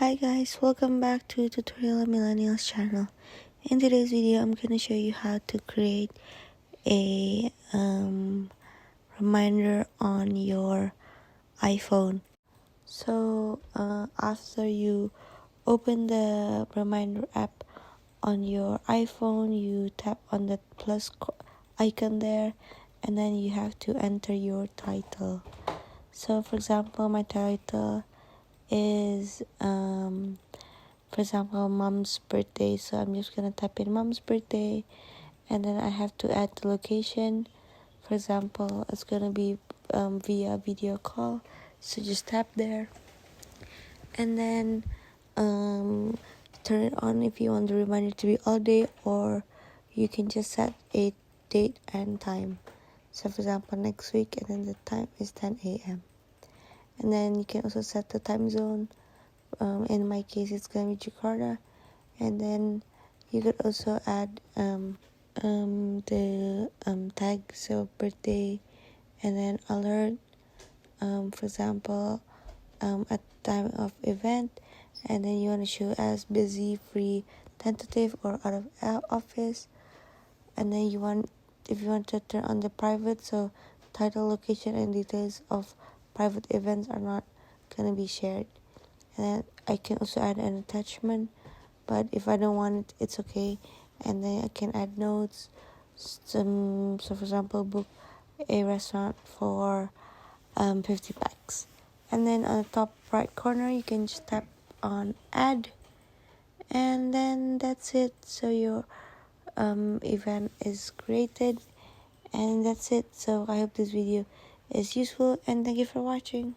Hi guys, welcome back to Tutorial Millennials channel. In today's video, I'm going to show you how to create a reminder on your iPhone. So after you open the reminder app on your iPhone, you tap on the plus icon there, and then you have to enter your title. So for example, my title is for example, mom's birthday. So I'm just gonna type in mom's birthday, and then I have to add the location. For example, it's gonna be via video call, so just tap there, and then turn it on if you want the reminder to be all day, or you can just set a date and time. So for example, next week, and then the time is 10 a.m. And then you can also set the time zone. In my case, it's gonna be Jakarta. And then you could also add the tag, so birthday, and then alert, for example, at time of event, and then you want to show as busy, free, tentative, or out of office. And then if you want to turn on the private, so title, location, and details of private events are not gonna be shared. And then I can also add an attachment, but if I don't want it, it's okay. And then I can add notes. So for example, book a restaurant for 50 packs. And then on the top right corner, you can just tap on add, and then that's it. So your event is created, and that's it. So I hope this video is useful, and thank you for watching.